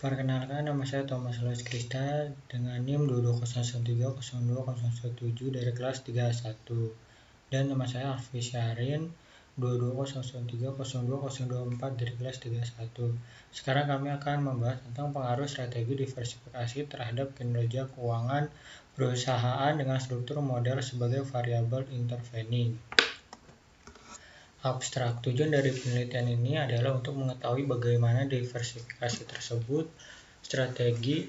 Perkenalkan, nama saya Thomas Lois Krista dengan NIM 2201302017 dari kelas 31, dan nama saya Alfi Syarin 2201302024 dari kelas 31. Sekarang kami akan membahas tentang pengaruh strategi diversifikasi terhadap kinerja keuangan perusahaan dengan struktur modal sebagai variabel intervening. Abstrak. Tujuan dari penelitian ini adalah untuk mengetahui bagaimana diversifikasi tersebut strategi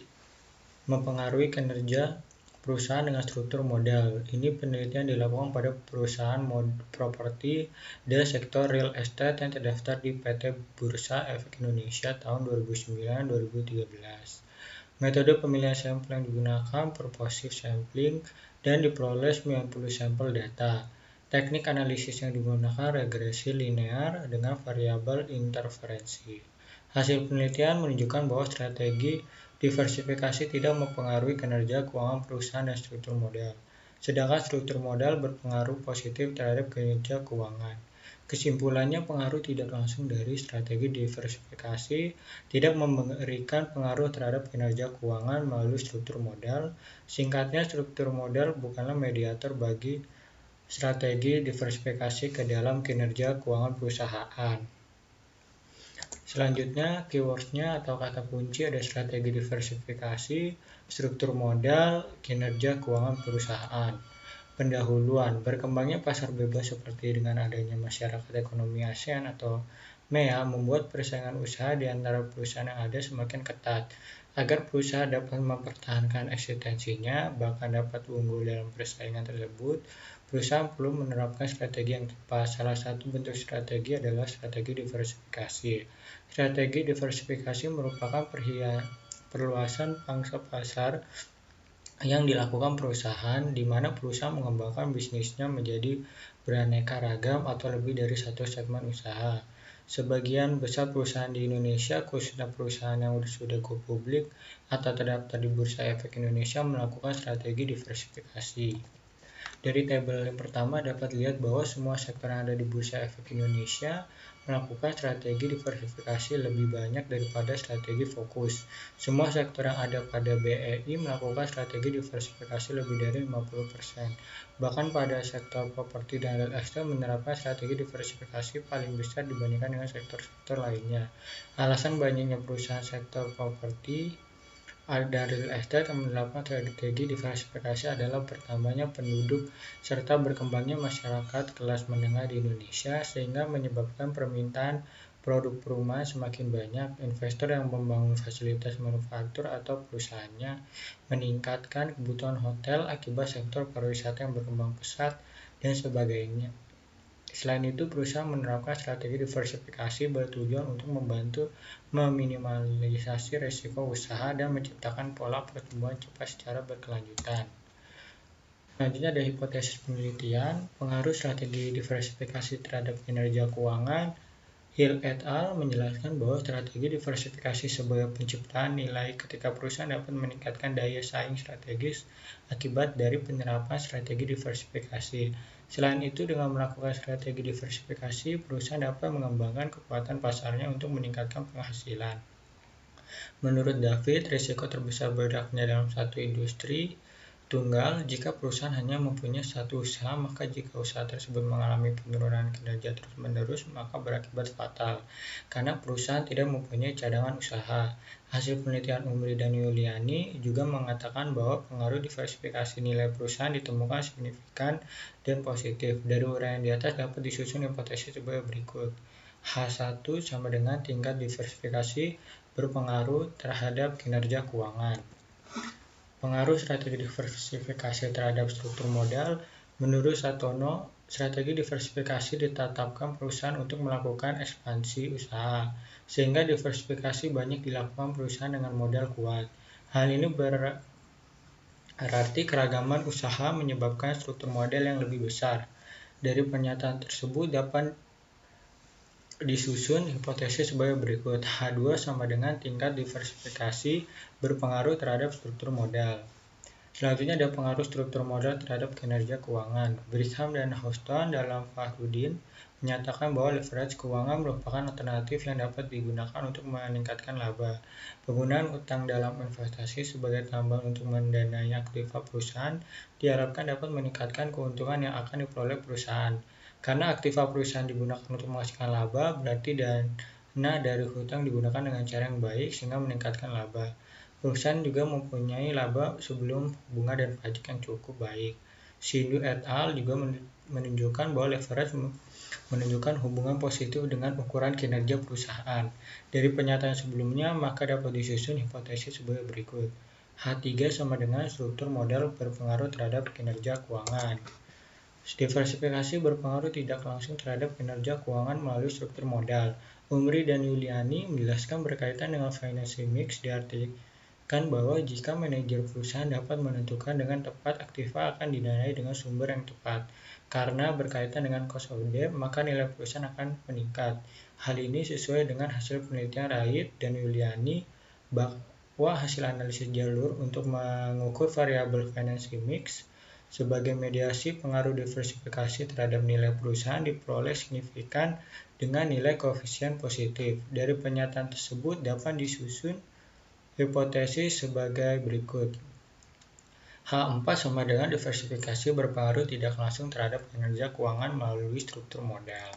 mempengaruhi kinerja perusahaan dengan struktur modal. Ini penelitian dilakukan pada perusahaan properti dan sektor real estate yang terdaftar di PT Bursa Efek Indonesia tahun 2009-2013. Metode pemilihan sampel yang digunakan purposive sampling dan diperoleh 90 sampel data. Teknik analisis yang digunakan regresi linear dengan variabel interferensi. Hasil penelitian menunjukkan bahwa strategi diversifikasi tidak mempengaruhi kinerja keuangan perusahaan dan struktur modal, sedangkan struktur modal berpengaruh positif terhadap kinerja keuangan. Kesimpulannya, pengaruh tidak langsung dari strategi diversifikasi tidak memberikan pengaruh terhadap kinerja keuangan melalui struktur modal. Singkatnya, struktur modal bukanlah mediator bagi strategi diversifikasi ke dalam kinerja keuangan perusahaan. Selanjutnya, keywords-nya atau kata kunci ada strategi diversifikasi, struktur modal, kinerja keuangan perusahaan. Pendahuluan, berkembangnya pasar bebas seperti dengan adanya masyarakat ekonomi ASEAN atau MEA membuat persaingan usaha di antara perusahaan yang ada semakin ketat. Agar perusahaan dapat mempertahankan eksistensinya, bahkan dapat unggul dalam persaingan tersebut, perusahaan perlu menerapkan strategi yang tepat. Salah satu bentuk strategi adalah strategi diversifikasi. Strategi diversifikasi merupakan perluasan pangsa pasar yang dilakukan perusahaan, di mana perusahaan mengembangkan bisnisnya menjadi beraneka ragam atau lebih dari satu segmen usaha. Sebagian besar perusahaan di Indonesia, khususnya perusahaan yang sudah go publik atau terdaftar di Bursa Efek Indonesia, melakukan strategi diversifikasi. Dari tabel yang pertama dapat lihat bahwa semua sektor yang ada di Bursa Efek Indonesia melakukan strategi diversifikasi lebih banyak daripada strategi fokus. Semua sektor yang ada pada BEI melakukan strategi diversifikasi lebih dari 50%. Bahkan pada sektor properti dan real estate menerapkan strategi diversifikasi paling besar dibandingkan dengan sektor-sektor lainnya. Alasan banyaknya perusahaan sektor properti dan real estate yang menerapkan strategi diversifikasi adalah bertambahnya penduduk serta berkembangnya masyarakat kelas menengah di Indonesia, sehingga menyebabkan permintaan produk perumahan semakin banyak. Investor yang membangun fasilitas manufaktur atau perusahaannya meningkatkan kebutuhan hotel akibat sektor pariwisata yang berkembang pesat dan sebagainya. Selain itu, perusahaan menerapkan strategi diversifikasi bertujuan untuk membantu meminimalisasi risiko usaha dan menciptakan pola pertumbuhan cepat secara berkelanjutan. Selanjutnya ada hipotesis penelitian, pengaruh strategi diversifikasi terhadap kinerja keuangan. Hill et al. Menjelaskan bahwa strategi diversifikasi sebagai penciptaan nilai ketika perusahaan dapat meningkatkan daya saing strategis akibat dari penerapan strategi diversifikasi. Selain itu, dengan melakukan strategi diversifikasi, perusahaan dapat mengembangkan kekuatan pasarnya untuk meningkatkan penghasilan. Menurut David, risiko terbesar berdaknya dalam satu industri tunggal jika perusahaan hanya mempunyai satu usaha, maka jika usaha tersebut mengalami penurunan kinerja terus-menerus, maka berakibat fatal, karena perusahaan tidak mempunyai cadangan usaha. Hasil penelitian Umri dan Yuliani juga mengatakan bahwa pengaruh diversifikasi nilai perusahaan ditemukan signifikan dan positif. Dari uraian di atas dapat disusun hipotesis sebagai berikut. H1 sama dengan tingkat diversifikasi berpengaruh terhadap kinerja keuangan. Pengaruh strategi diversifikasi terhadap struktur modal. Menurut Satono, strategi diversifikasi ditetapkan perusahaan untuk melakukan ekspansi usaha, sehingga diversifikasi banyak dilakukan perusahaan dengan modal kuat. Hal ini berarti keragaman usaha menyebabkan struktur modal yang lebih besar. Dari pernyataan tersebut dapat disusun hipotesis sebagai berikut. H2 sama dengan tingkat diversifikasi berpengaruh terhadap struktur modal. Selanjutnya ada pengaruh struktur modal terhadap kinerja keuangan. Brigham dan Houston dalam Fahrudin menyatakan bahwa leverage keuangan merupakan alternatif yang dapat digunakan untuk meningkatkan laba. Penggunaan utang dalam investasi sebagai tambang untuk mendanai aktiva perusahaan diharapkan dapat meningkatkan keuntungan yang akan diperoleh perusahaan. Karena aktiva perusahaan digunakan untuk menghasilkan laba, berarti dana dari hutang digunakan dengan cara yang baik sehingga meningkatkan laba. Perusahaan juga mempunyai laba sebelum bunga dan pajak yang cukup baik. Shindu et al. Juga menunjukkan bahwa leverage menunjukkan hubungan positif dengan ukuran kinerja perusahaan. Dari pernyataan sebelumnya, maka dapat disusun hipotesis sebagai berikut. H3 sama dengan struktur modal berpengaruh terhadap kinerja keuangan. Diversifikasi berpengaruh tidak langsung terhadap kinerja keuangan melalui struktur modal. Umri dan Yuliani menjelaskan berkaitan dengan financing mix diartikan bahwa jika manajer perusahaan dapat menentukan dengan tepat aktiva akan didanai dengan sumber yang tepat. Karena berkaitan dengan cost of debt, maka nilai perusahaan akan meningkat. Hal ini sesuai dengan hasil penelitian Wright dan Yuliani bahwa hasil analisis jalur untuk mengukur variabel financing mix sebagai mediasi pengaruh diversifikasi terhadap nilai perusahaan diperoleh signifikan dengan nilai koefisien positif. Dari pernyataan tersebut dapat disusun hipotesis sebagai berikut. H4 sama dengan diversifikasi berpengaruh tidak langsung terhadap kinerja keuangan melalui struktur modal.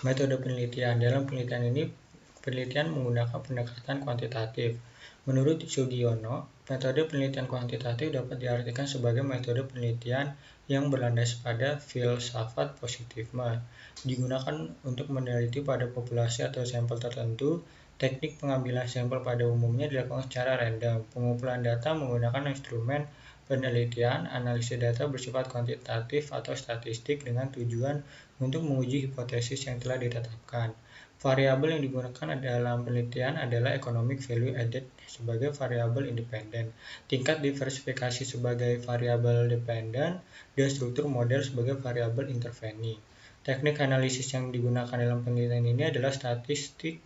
Metode penelitian. Dalam penelitian ini, penelitian menggunakan pendekatan kuantitatif. Menurut Sugiono, metode penelitian kuantitatif dapat diartikan sebagai metode penelitian yang berlandas pada filsafat positivisme, digunakan untuk meneliti pada populasi atau sampel tertentu. Teknik pengambilan sampel pada umumnya dilakukan secara random. Pengumpulan data menggunakan instrumen penelitian, analisis data bersifat kuantitatif atau statistik dengan tujuan untuk menguji hipotesis yang telah ditetapkan. Variabel yang digunakan dalam penelitian adalah economic value added sebagai variabel independen, tingkat diversifikasi sebagai variabel dependen, dan struktur model sebagai variabel intervening. Teknik analisis yang digunakan dalam penelitian ini adalah statistik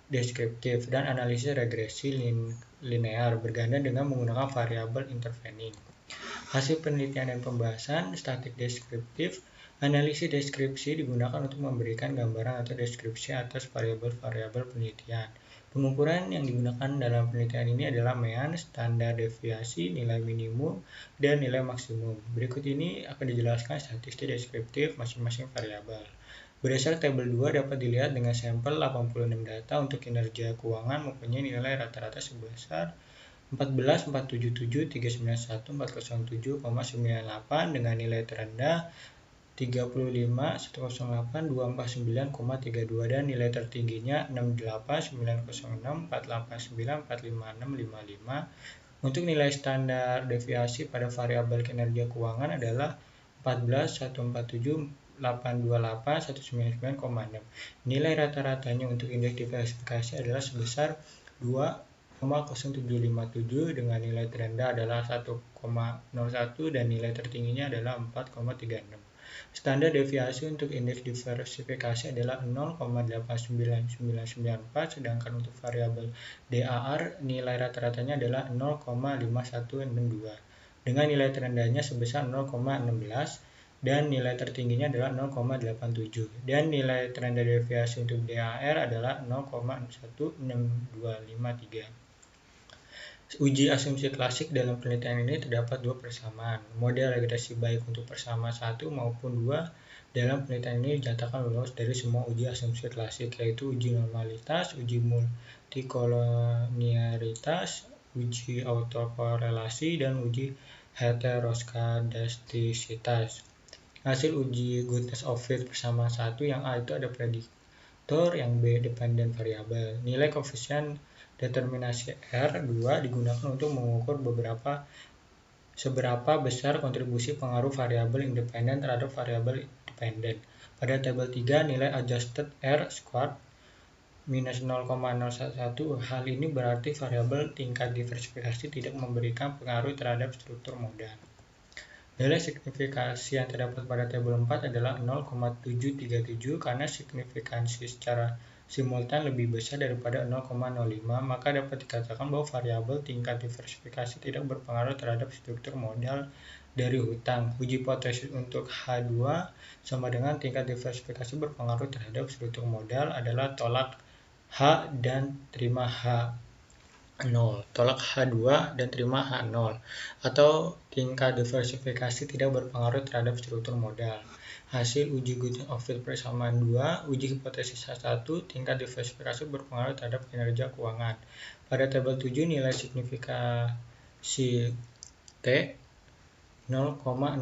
deskriptif dan analisis regresi linear berganda dengan menggunakan variabel intervening. Hasil penelitian dan pembahasan statistik deskriptif. Analisis deskripsi digunakan untuk memberikan gambaran atau deskripsi atas variabel-variabel penelitian. Pengukuran yang digunakan dalam penelitian ini adalah mean, standar deviasi, nilai minimum, dan nilai maksimum. Berikut ini akan dijelaskan statistik deskriptif masing-masing variabel. Berdasar tabel 2 dapat dilihat dengan sampel 86 data untuk kinerja keuangan mempunyai nilai rata-rata sebesar 14, 477, 391, 407,98 dengan nilai terendah 35, 108, 249,32 dan nilai tertingginya 68, 906, 489, 456, 55. Untuk nilai standar deviasi pada variabel kinerja keuangan adalah 14, 147, 828, 199,6. Nilai rata-ratanya untuk indeks diversifikasi adalah sebesar 2,0757 dengan nilai terendah adalah 1,01 dan nilai tertingginya adalah 4,36. Standar deviasi untuk indeks diversifikasi adalah 0,89994, sedangkan untuk variabel DAR nilai rata-ratanya adalah 0,5162 dengan nilai terendahnya sebesar 0,16 dan nilai tertingginya adalah 0,87 dan nilai terendah deviasi untuk DAR adalah 0,16253. Uji asumsi klasik dalam penelitian ini terdapat dua persamaan. Model regresi baik untuk persamaan 1 maupun 2 dalam penelitian ini dinyatakan lolos dari semua uji asumsi klasik, yaitu uji normalitas, uji multikolonialitas, uji autokorelasi, dan uji heteroskedastisitas. Hasil uji goodness of fit persamaan 1 yang A itu ada prediktor, yang B dependent variabel. Nilai koefisien determinasi R2 digunakan untuk mengukur seberapa besar kontribusi pengaruh variabel independen terhadap variabel dependen. Pada tabel 3, nilai adjusted R squared minus 0,011. Hal ini berarti variabel tingkat diversifikasi tidak memberikan pengaruh terhadap struktur modal. Nilai signifikansi yang terdapat pada tabel 4 adalah 0,737 karena signifikansi secara simultan lebih besar daripada 0,05, maka dapat dikatakan bahwa variabel tingkat diversifikasi tidak berpengaruh terhadap struktur modal dari hutang. Uji hipotesis untuk H2 sama dengan tingkat diversifikasi berpengaruh terhadap struktur modal adalah tolak H dan terima H0. Tolak H2 dan terima H0. Atau tingkat diversifikasi tidak berpengaruh terhadap struktur modal. Hasil uji Gooding-Ovid persamaan 2, uji hipotesis H1, tingkat diversifikasi berpengaruh terhadap kinerja keuangan. Pada tabel 7 nilai signifikasi T 0,05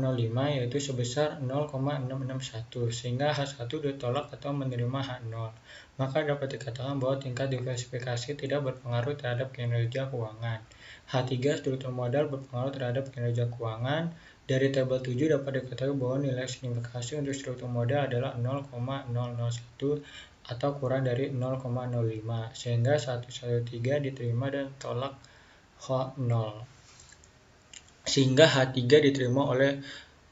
yaitu sebesar 0,661 sehingga H1 ditolak atau menerima H0. Maka dapat dikatakan bahwa tingkat diversifikasi tidak berpengaruh terhadap kinerja keuangan. H3 struktur modal berpengaruh terhadap kinerja keuangan. Dari tabel 7 dapat dikatakan bahwa nilai signifikasi untuk struktur modal adalah 0,001 atau kurang dari 0,05 sehingga 113 diterima dan tolak H0. Sehingga H3 diterima oleh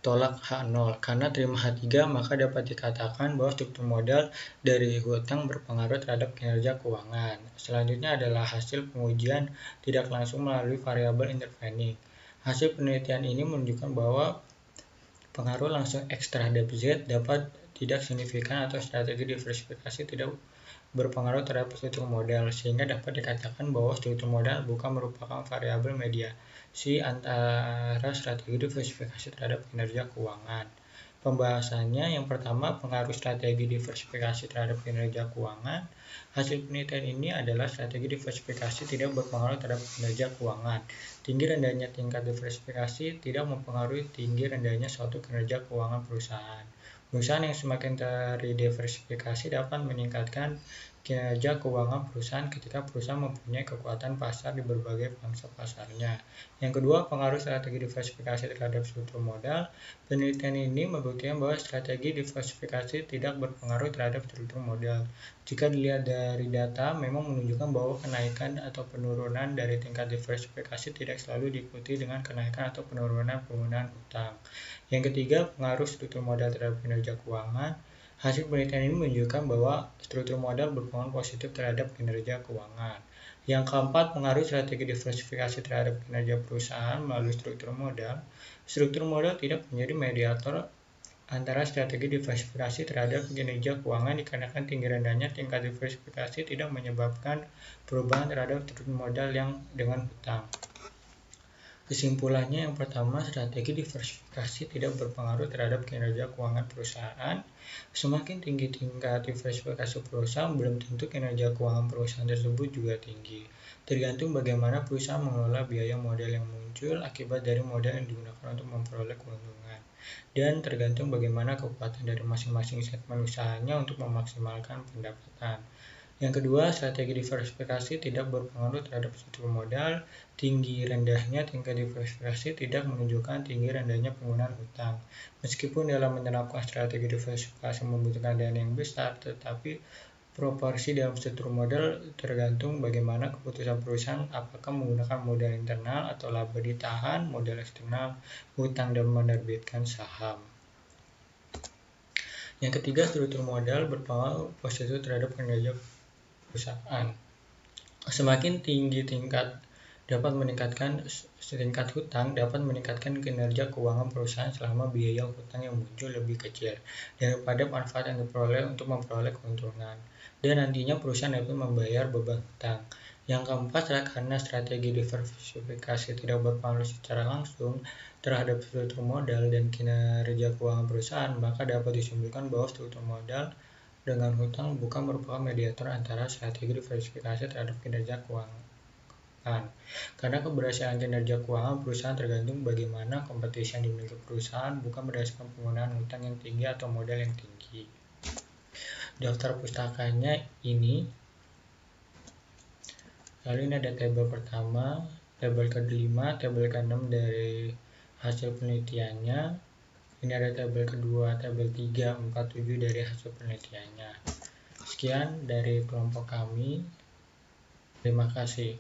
tolak H0. Karena terima H3, maka dapat dikatakan bahwa struktur modal dari hutang berpengaruh terhadap kinerja keuangan. Selanjutnya adalah hasil pengujian tidak langsung melalui variabel intervening. Hasil penelitian ini menunjukkan bahwa pengaruh langsung X terhadap Z dapat tidak signifikan atau strategi diversifikasi tidak berpengaruh terhadap struktur modal, sehingga dapat dikatakan bahwa struktur modal bukan merupakan variabel mediasi antara strategi diversifikasi terhadap kinerja keuangan. Pembahasannya yang pertama, pengaruh strategi diversifikasi terhadap kinerja keuangan. Hasil penelitian ini adalah strategi diversifikasi tidak berpengaruh terhadap kinerja keuangan. Tinggi rendahnya tingkat diversifikasi tidak mempengaruhi tinggi rendahnya suatu kinerja keuangan perusahaan. Perusahaan yang semakin terdiversifikasi dapat meningkatkan kinerja keuangan perusahaan ketika perusahaan mempunyai kekuatan pasar di berbagai pangsa pasarnya. Yang kedua, pengaruh strategi diversifikasi terhadap struktur modal. Penelitian ini membuktikan bahwa strategi diversifikasi tidak berpengaruh terhadap struktur modal. Jika dilihat dari data, memang menunjukkan bahwa kenaikan atau penurunan dari tingkat diversifikasi tidak selalu diikuti dengan kenaikan atau penurunan penggunaan hutang. Yang ketiga, pengaruh struktur modal terhadap kinerja keuangan. Hasil penelitian ini menunjukkan bahwa struktur modal berpengaruh positif terhadap kinerja keuangan. Yang keempat, pengaruh strategi diversifikasi terhadap kinerja perusahaan melalui struktur modal. Struktur modal tidak menjadi mediator antara strategi diversifikasi terhadap kinerja keuangan dikarenakan tinggi rendahnya tingkat diversifikasi tidak menyebabkan perubahan terhadap struktur modal yang dengan hutang. Kesimpulannya, yang pertama, strategi diversifikasi tidak berpengaruh terhadap kinerja keuangan perusahaan. Semakin tinggi tingkat diversifikasi perusahaan, belum tentu kinerja keuangan perusahaan tersebut juga tinggi. Tergantung bagaimana perusahaan mengelola biaya modal yang muncul akibat dari modal yang digunakan untuk memperoleh keuntungan. Dan tergantung bagaimana kekuatan dari masing-masing segmen usahanya untuk memaksimalkan pendapatan. Yang kedua, strategi diversifikasi tidak berpengaruh terhadap struktur modal. Tinggi rendahnya tingkat diversifikasi tidak menunjukkan tinggi rendahnya penggunaan hutang. Meskipun dalam menerapkan strategi diversifikasi membutuhkan dana yang besar, tetapi proporsi dalam struktur modal tergantung bagaimana keputusan perusahaan apakah menggunakan modal internal atau laba ditahan, modal eksternal, hutang, dan menerbitkan saham. Yang ketiga, struktur modal berpengaruh positif terhadap kinerja perusahaan. Semakin tinggi tingkat hutang dapat meningkatkan kinerja keuangan perusahaan selama biaya hutang yang muncul lebih kecil daripada manfaat yang diperoleh untuk memperoleh keuntungan, dan nantinya perusahaan dapat membayar beban hutang. Yang keempat, karena strategi diversifikasi tidak berpengaruh secara langsung terhadap struktur modal dan kinerja keuangan perusahaan, maka dapat disimpulkan bahwa struktur modal dengan hutang bukan merupakan mediator antara strategi diversifikasi terhadap kinerja keuangan. Karena keberhasilan kinerja keuangan perusahaan tergantung bagaimana kompetisi yang dimiliki perusahaan, bukan berdasarkan penggunaan hutang yang tinggi atau modal yang tinggi. Daftar pustakanya ini. Lalu ini ada tabel pertama, tabel ke-5, tabel ke-6 dari hasil penelitiannya. Ini ada tabel kedua, tabel 3, 4, 7 dari hasil penelitiannya. Sekian dari kelompok kami. Terima kasih.